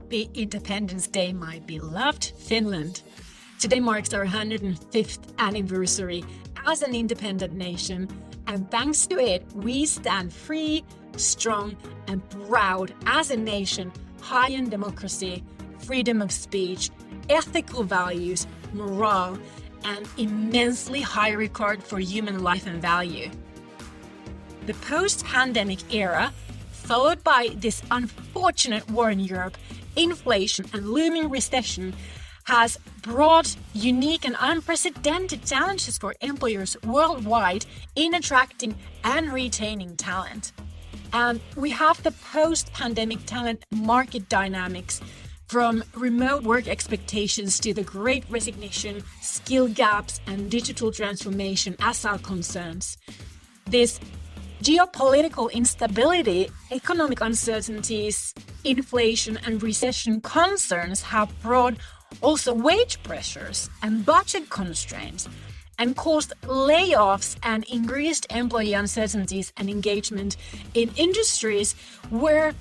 Happy Independence Day, my beloved Finland. Today marks our 105th anniversary as an independent nation, and thanks to it, we stand free, strong, and proud as a nation, high in democracy, freedom of speech, ethical values, morale, and immensely high regard for human life and value. The post-pandemic era, followed by this unfortunate war in Europe, inflation and looming recession, has brought unique and unprecedented challenges for employers worldwide in attracting and retaining talent. And we have the post-pandemic talent market dynamics, from remote work expectations to the great resignation, skill gaps, and digital transformation as our concerns. This geopolitical instability, economic uncertainties, inflation, and recession concerns have brought also wage pressures and budget constraints, and caused layoffs and increased employee uncertainties and engagement in industries where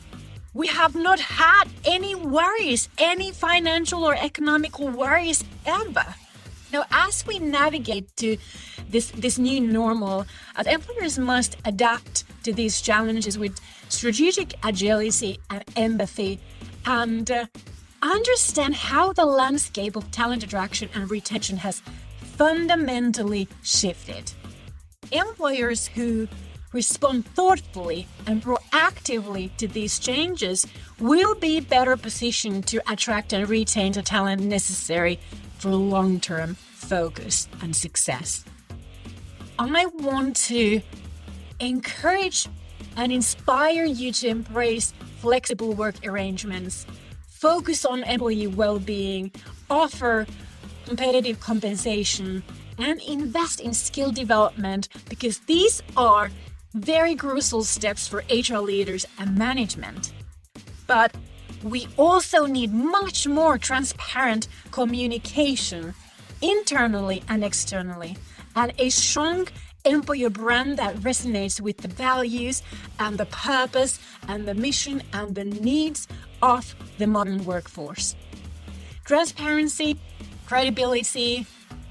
we have not had any worries, any financial or economical worries ever. Now, as we navigate to this new normal, employers must adapt to these challenges with strategic agility and empathy, and understand how the landscape of talent attraction and retention has fundamentally shifted. Employers who respond thoughtfully and proactively to these changes will be better positioned to attract and retain the talent necessary for long-term focus and success. I want to encourage and inspire you to embrace flexible work arrangements, focus on employee well-being, offer competitive compensation, and invest in skill development, because these are very crucial steps for HR leaders and management. But we also need much more transparent communication internally and externally, and a strong employer brand that resonates with the values and the purpose and the mission and the needs of the modern workforce. Transparency, credibility,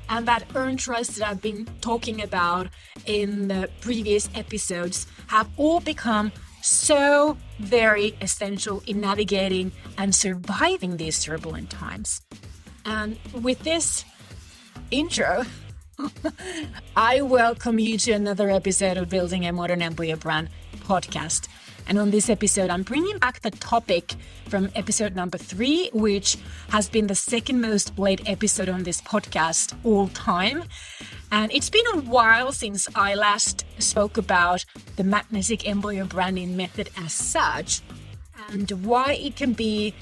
and that earned trust that I've been talking about in the previous episodes have all become so very essential in navigating and surviving these turbulent times. And with this intro, I welcome you to another episode of Building a Modern Employer Brand podcast. And on this episode, I'm bringing back the topic from episode number 3, which has been the second most played episode on this podcast all time. And it's been a while since I last spoke about the magnetic employer branding method as such, and why it can be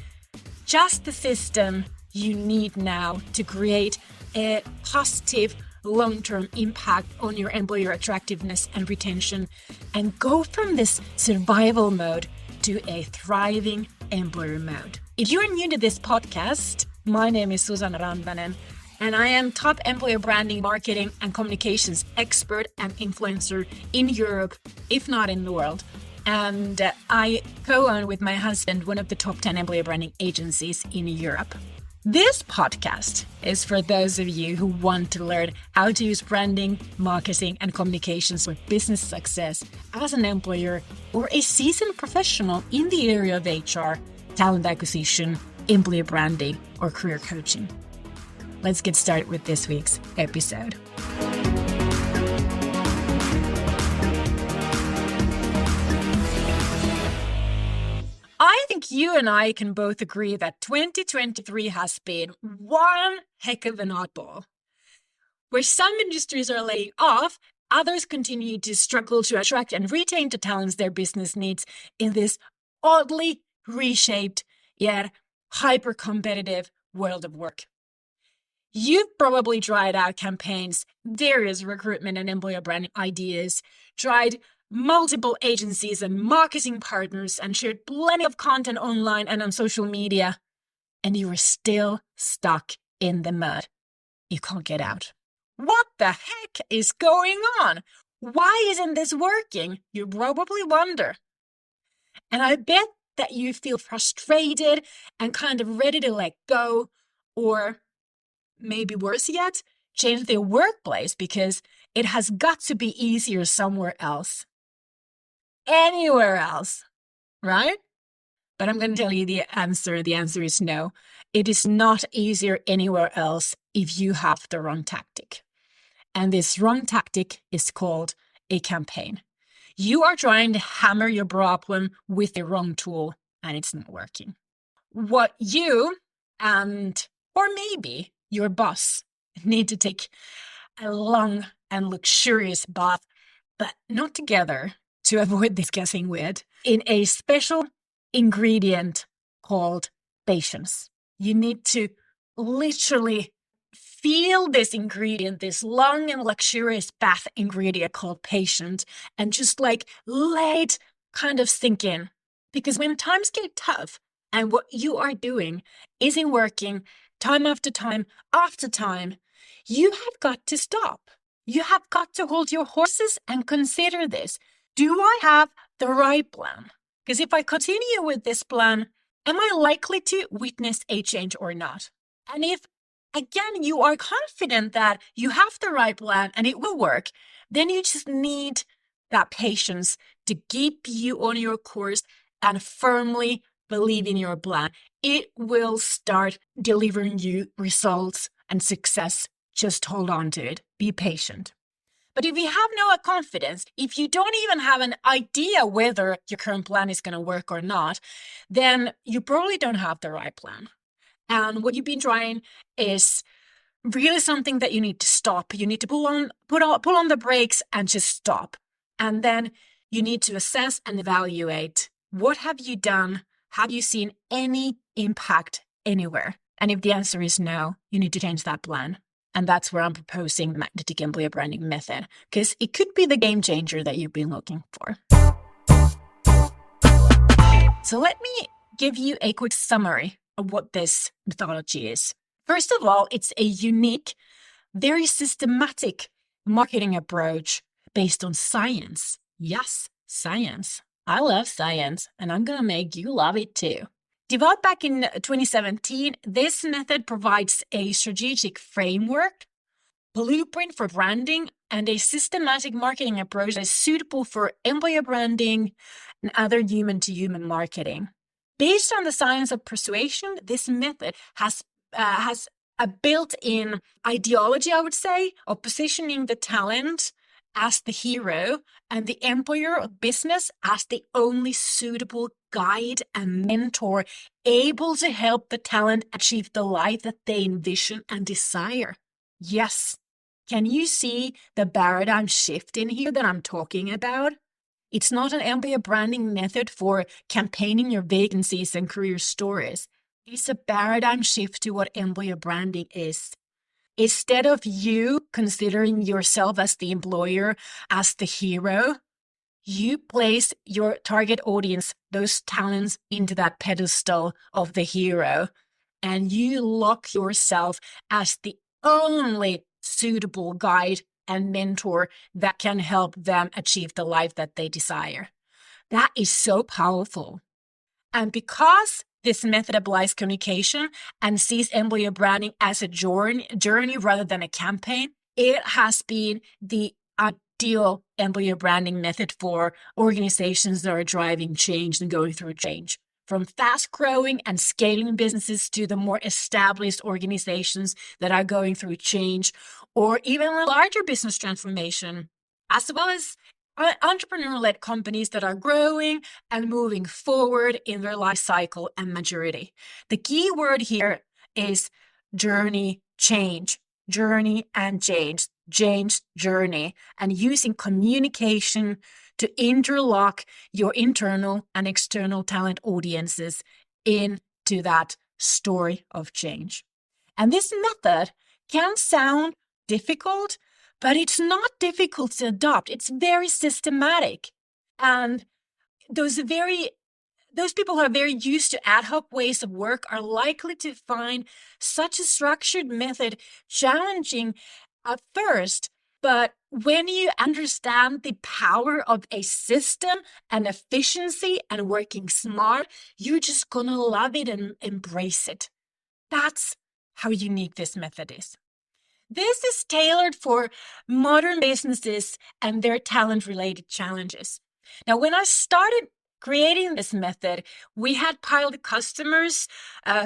just the system you need now to create a positive long-term impact on your employer attractiveness and retention, and go from this survival mode to a thriving employer mode. If you are new to this podcast, my name is Susanna Rantanen, and I am top employer branding, marketing, and communications expert and influencer in Europe, if not in the world. And I co-own with my husband one of the top 10 employer branding agencies in Europe. This podcast is for those of you who want to learn how to use branding, marketing, and communications for business success as an employer or a seasoned professional in the area of HR, talent acquisition, employer branding, or career coaching. Let's get started with this week's episode. I think you and I can both agree that 2023 has been one heck of an oddball, where some industries are laying off, others continue to struggle to attract and retain the talents their business needs in this oddly reshaped yet hyper-competitive world of work. You've probably tried out campaigns, various recruitment and employer branding ideas, tried multiple agencies and marketing partners, and shared plenty of content online and on social media, and you are still stuck in the mud. You can't get out. What the heck is going on? Why isn't this working? You probably wonder. And I bet that you feel frustrated and kind of ready to let go, or maybe worse yet, change their workplace because it has got to be easier somewhere else. Anywhere else, right? But I'm going to tell you the answer. The answer is no. It is not easier anywhere else if you have the wrong tactic. And this wrong tactic is called a campaign. You are trying to hammer your problem with the wrong tool and it's not working. What you and, or maybe your boss, need to take a long and luxurious bath, but not together to avoid discussing with, in a special ingredient called patience. You need to literally feel this ingredient, this long and luxurious bath ingredient called patience, and just like let it kind of sink in. Because when times get tough and what you are doing isn't working time after time after time, you have got to stop. You have got to hold your horses and consider this. Do I have the right plan? Because if I continue with this plan, am I likely to witness a change or not? And if, again, you are confident that you have the right plan and it will work, then you just need that patience to keep you on your course and firmly believe in your plan. It will start delivering you results and success. Just hold on to it. Be patient. But if you have no confidence, if you don't even have an idea whether your current plan is going to work or not, then you probably don't have the right plan. And what you've been trying is really something that you need to stop. You need to pull on the brakes and just stop. And then you need to assess and evaluate. What have you done? Have you seen any impact anywhere? And if the answer is no, you need to change that plan. And that's where I'm proposing the magnetic employer branding method, because it could be the game changer that you've been looking for. So let me give you a quick summary of what this methodology is. First of all, it's a unique, very systematic marketing approach based on science. Yes, science. I love science, and I'm going to make you love it too. Developed back in 2017, this method provides a strategic framework, blueprint for branding, and a systematic marketing approach that is suitable for employer branding and other human-to-human marketing. Based on the science of persuasion, this method has a built-in ideology, I would say, of positioning the talent as the hero and the employer of business as the only suitable guide and mentor able to help the talent achieve the life that they envision and desire. Yes. Can you see the paradigm shift in here that I'm talking about? It's not an employer branding method for campaigning your vacancies and career stories. It's a paradigm shift to what employer branding is. Instead of you considering yourself as the employer, as the hero, you place your target audience, those talents, into that pedestal of the hero, and you lock yourself as the only suitable guide and mentor that can help them achieve the life that they desire. That is so powerful. And because this method applies communication and sees employer branding as a journey rather than a campaign, it has been the ideal employer branding method for organizations that are driving change and going through change. From fast-growing and scaling businesses to the more established organizations that are going through change, or even a larger business transformation, as well as entrepreneur-led companies that are growing and moving forward in their life cycle and maturity. The key word here is journey change, journey and change, journey, and using communication to interlock your internal and external talent audiences into that story of change. And this method can sound difficult, but it's not difficult to adopt. It's very systematic. And those people who are very used to ad hoc ways of work are likely to find such a structured method challenging at first, But when you understand the power of a system and efficiency and working smart, you're just going to love it and embrace it. That's how unique this method is. This is tailored for modern businesses and their talent-related challenges. Now, when I started creating this method, we had pilot customers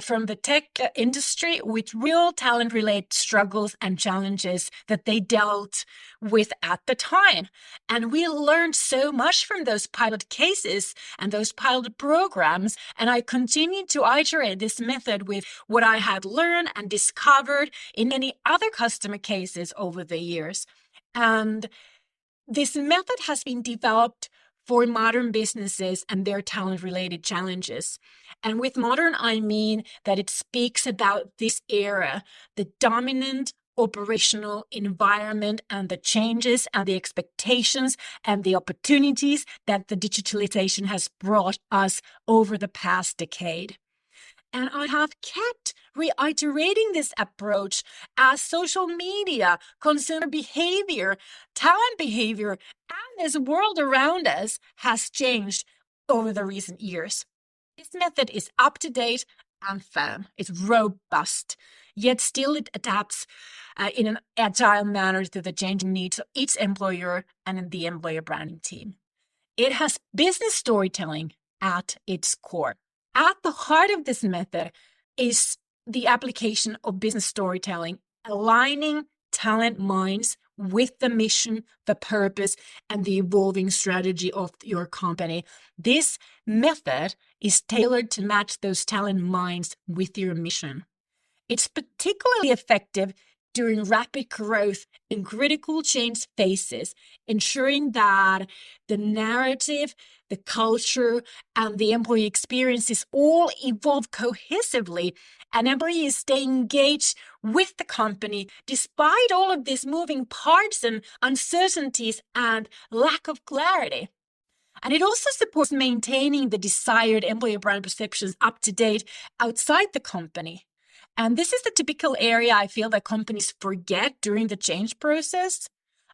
from the tech industry with real talent-related struggles and challenges that they dealt with at the time. And we learned so much from those pilot cases and those pilot programs. And I continued to iterate this method with what I had learned and discovered in many other customer cases over the years. And this method has been developed for modern businesses and their talent-related challenges. And with modern, I mean that it speaks about this era, the dominant operational environment and the changes and the expectations and the opportunities that the digitalization has brought us over the past decade. And I have kept reiterating this approach as social media, consumer behavior, talent behavior, and this world around us has changed over the recent years. This method is up to date and firm. It's robust, yet still it adapts in an agile manner to the changing needs of each employer and the employer branding team. It has business storytelling at its core. At the heart of this method is the application of business storytelling, aligning talent minds with the mission, the purpose, and the evolving strategy of your company. This method is tailored to match those talent minds with your mission. It's particularly effective during rapid growth in critical change phases, ensuring that the narrative, the culture, and the employee experiences all evolve cohesively and employees stay engaged with the company despite all of these moving parts and uncertainties and lack of clarity. And it also supports maintaining the desired employer brand perceptions up to date outside the company. And this is the typical area I feel that companies forget during the change process.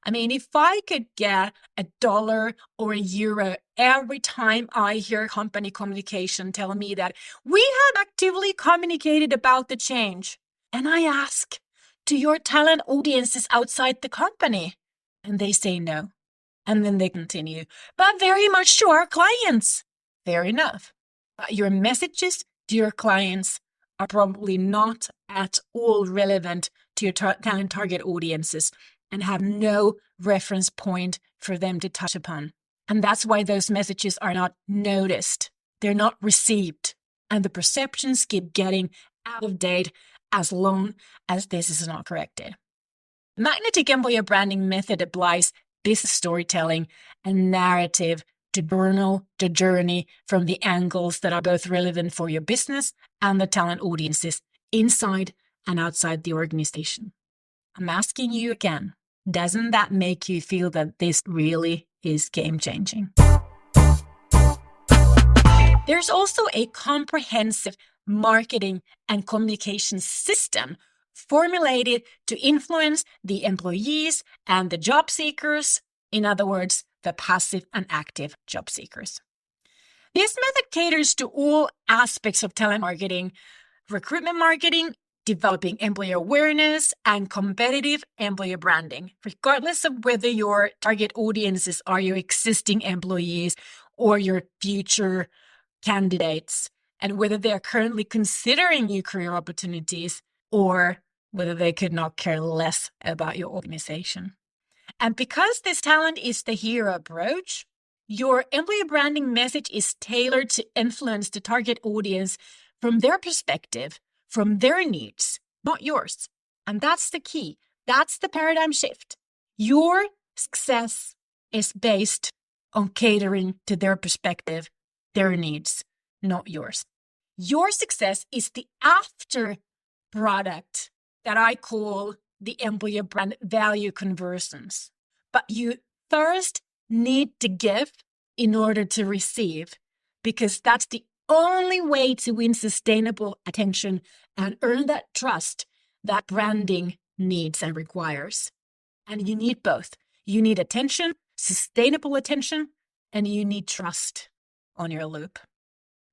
I mean, if I could get $1 or €1 every time I hear company communication tell me that we have actively communicated about the change, and I ask, to your talent audiences outside the company? And they say no. And then they continue, but very much to our clients. Fair enough. But your messages to your clients are probably not at all relevant to your talent target audiences and have no reference point for them to touch upon. And that's why those messages are not noticed. They're not received. And the perceptions keep getting out of date as long as this is not corrected. Magnetic employer branding method applies business storytelling and narrative to journal the journey from the angles that are both relevant for your business and the talent audiences inside and outside the organization. I'm asking you again, doesn't that make you feel that this really is game-changing? There's also a comprehensive marketing and communication system formulated to influence the employees and the job seekers, in other words, the passive and active job seekers. This method caters to all aspects of talent marketing, recruitment marketing, developing employer awareness, and competitive employer branding, regardless of whether your target audiences are your existing employees or your future candidates, and whether they're currently considering new career opportunities or whether they could not care less about your organization. And because this talent is the hero approach, your employer branding message is tailored to influence the target audience from their perspective, from their needs, not yours. And that's the key. That's the paradigm shift. Your success is based on catering to their perspective, their needs, not yours. Your success is the after product that I call the employer brand value conversions. But you first need to give in order to receive, because that's the only way to win sustainable attention and earn that trust that branding needs and requires. And you need both. You need attention, sustainable attention, and you need trust on your loop.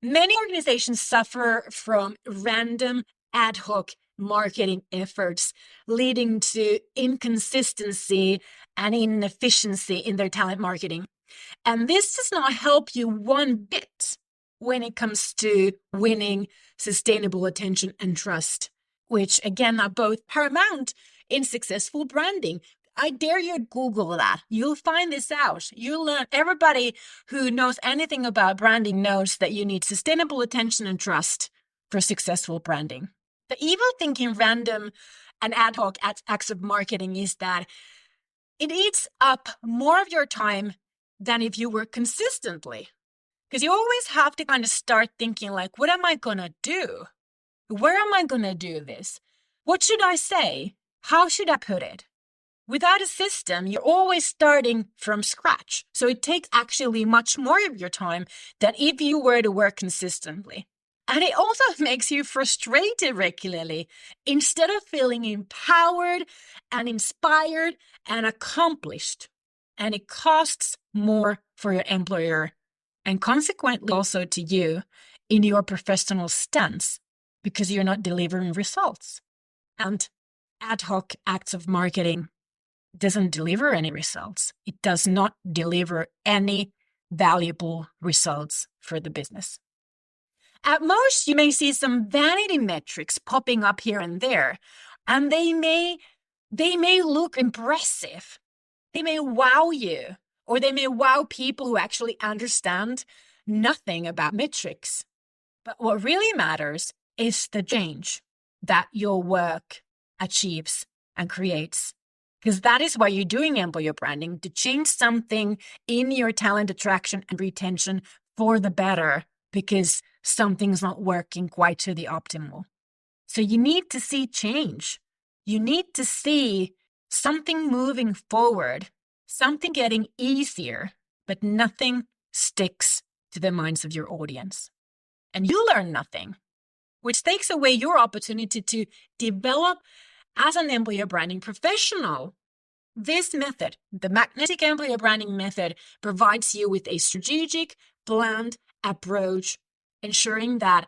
Many organizations suffer from random ad hoc marketing efforts, leading to inconsistency and inefficiency in their talent marketing. And this does not help you one bit when it comes to winning sustainable attention and trust, which again are both paramount in successful branding. I dare you to Google that. You'll find this out. You'll learn. Everybody who knows anything about branding knows that you need sustainable attention and trust for successful branding. The evil thing in random and ad hoc acts of marketing is that it eats up more of your time than if you work consistently. Because you always have to kind of start thinking like, what am I going to do? Where am I going to do this? What should I say? How should I put it? Without a system, you're always starting from scratch. So it takes actually much more of your time than if you were to work consistently. And it also makes you frustrated regularly instead of feeling empowered and inspired and accomplished. And it costs more for your employer and consequently also to you in your professional stance because you're not delivering results. And ad hoc acts of marketing doesn't deliver any results. It does not deliver any valuable results for the business. At most, you may see some vanity metrics popping up here and there, and they may look impressive. They may wow you, or they may wow people who actually understand nothing about metrics. But what really matters is the change that your work achieves and creates. Because that is why you're doing employer branding, to change something in your talent attraction and retention for the better, because something's not working quite to the optimal. So you need to see change. You need to see something moving forward, something getting easier, but nothing sticks to the minds of your audience. And you learn nothing, which takes away your opportunity to develop as an employer branding professional. This method, the magnetic employer branding method, provides you with a strategic, planned approach, ensuring that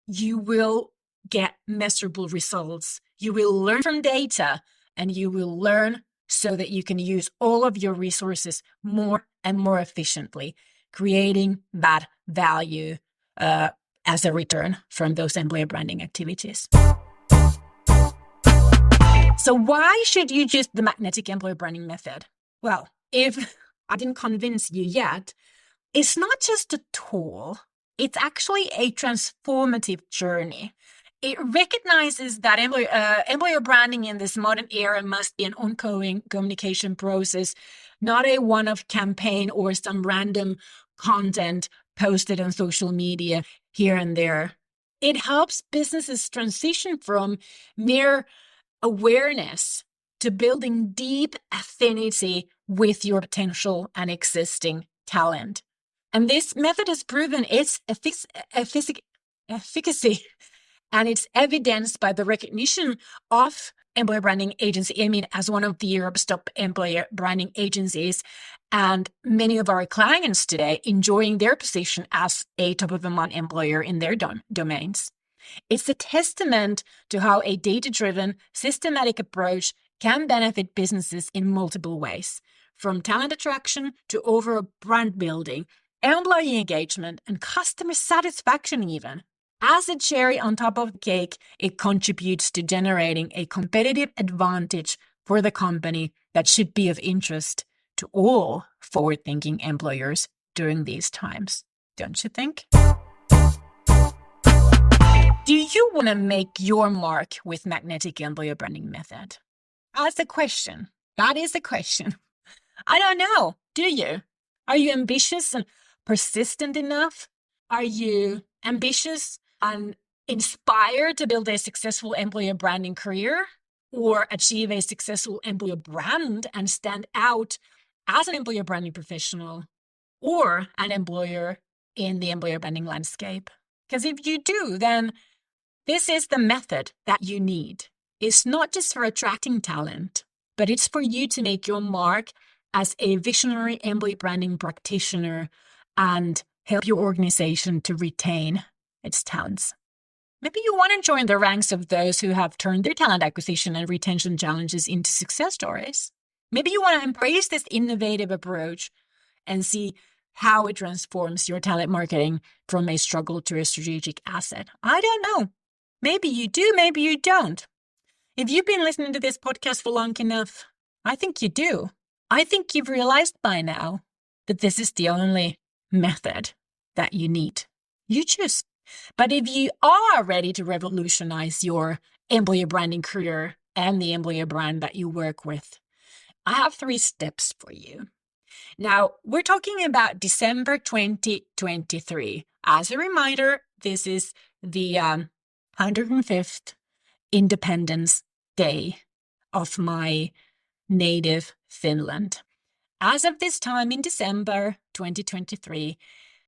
you will get measurable results. You will learn from data, and you will learn so that you can use all of your resources more and more efficiently, creating that value as a return from those employer branding activities. So why should you use the magnetic employer branding method? Well, if I didn't convince you yet, it's not just a tool. It's actually a transformative journey. It recognizes that employer branding in this modern era must be an ongoing communication process, not a one-off campaign or some random content posted on social media here and there. It helps businesses transition from mere awareness to building deep affinity with your potential and existing talent. And this method has proven its efficacy, and it's evidenced by the recognition of employer branding agency, as one of the Europe's top employer branding agencies, and many of our clients today enjoying their position as a top of the mind employer in their domains. It's a testament to how a data-driven, systematic approach can benefit businesses in multiple ways, from talent attraction to overall brand building, employee engagement, and customer satisfaction even. As a cherry on top of the cake, it contributes to generating a competitive advantage for the company that should be of interest to all forward-thinking employers during these times, don't you think? Do you want to make your mark with magnetic employer branding method? That's the question. That is the question. I don't know. Do you? Are you ambitious and persistent enough? Are you ambitious and inspired to build a successful employer branding career or achieve a successful employer brand and stand out as an employer branding professional or an employer in the employer branding landscape? Because if you do, then this is the method that you need. It's not just for attracting talent, but it's for you to make your mark as a visionary employee branding practitioner and help your organization to retain its talents. Maybe you want to join the ranks of those who have turned their talent acquisition and retention challenges into success stories. Maybe you want to embrace this innovative approach and see how it transforms your talent marketing from a struggle to a strategic asset. I don't know. Maybe you do, maybe you don't. If you've been listening to this podcast for long enough, I think you do. I think you've realized by now that this is the only method that you need. You choose. But if you are ready to revolutionize your employer branding career and the employer brand that you work with, I have 3 steps for you. Now, we're talking about December 2023. As a reminder, this is the 105th Independence Day of my native Finland. As of this time in December 2023,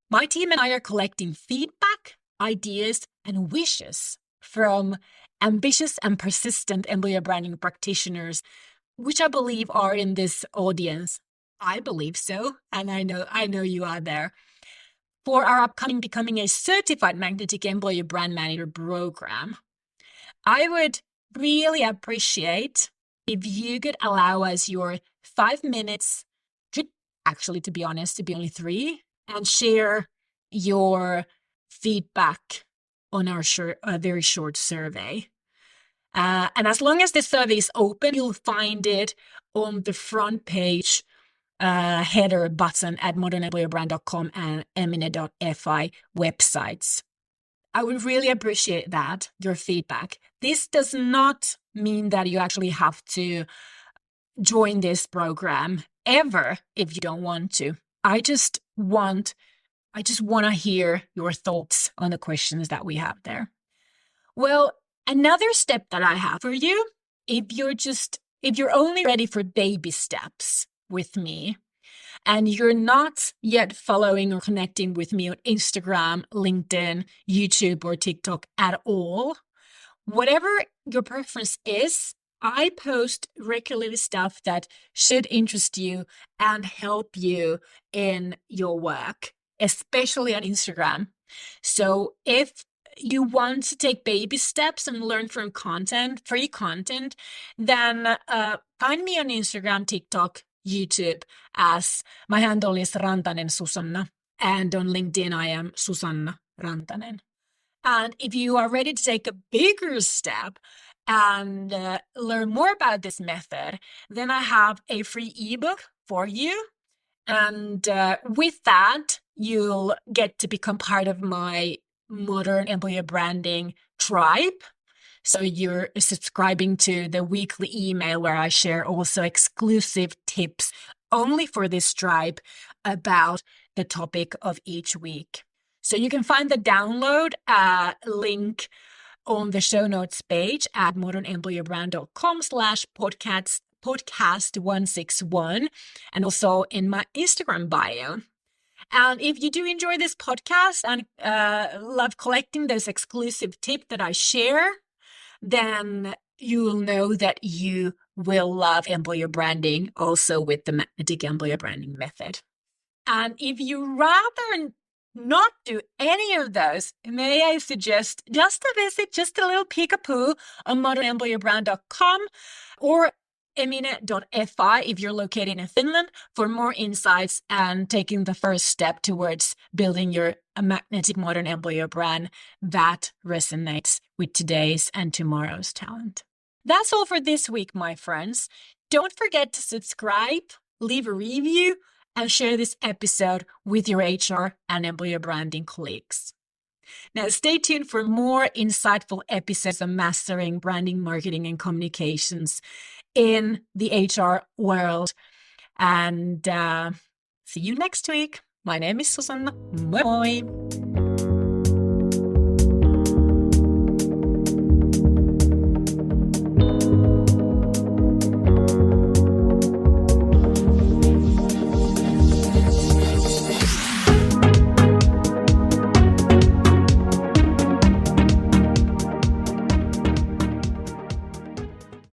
my team and I are collecting feedback, ideas, and wishes from ambitious and persistent employer branding practitioners, which I believe are in this audience. I believe so, and I know you are there. For our upcoming Becoming a Certified Magnetic Employer Brand Manager program, I would really appreciate if you could allow us your 5 minutes, could actually, to be honest, to be only 3, and share your feedback on our very short survey. And as long as the survey is open, you'll find it on the front page header button at modernemployerbrand.com and amidst.fi websites. I would really appreciate that, your feedback. This does not mean that you actually have to join this program ever if you don't want to. I just want to hear your thoughts on the questions that we have there. Well, another step that I have for you, if you're only ready for baby steps with me, and you're not yet following or connecting with me on Instagram, LinkedIn, YouTube, or TikTok at all, whatever your preference is, I post regularly stuff that should interest you and help you in your work, especially on Instagram. So if you want to take baby steps and learn from free content, then find me on Instagram, TikTok, YouTube, as my handle is Rantanen Susanna, and on LinkedIn I am Susanna Rantanen. And if you are ready to take a bigger step and learn more about this method, then I have a free ebook for you. And with that, you'll get to become part of my Modern Employer Branding tribe. So you're subscribing to the weekly email where I share also exclusive tips only for this tribe about the topic of each week. So you can find the download link on the show notes page at modernemployerbrand.com/podcast 161 and also in my Instagram bio. And if you do enjoy this podcast and love collecting those exclusive tips that I share, then you'll know that you will love employer branding also with the magnetic employer branding method. And if you rather not do any of those, may I suggest just a visit, just a little peek-a-poo on modernemployerbrand.com or amidst.fi if you're located in Finland for more insights and taking the first step towards building your magnetic modern employer brand that resonates with today's and tomorrow's talent. That's all for this week, my friends. Don't forget to subscribe, leave a review, and share this episode with your HR and employer branding colleagues. Now, stay tuned for more insightful episodes on mastering branding, marketing, and communications in the HR world. And see you next week. My name is Susanna. Moi moi!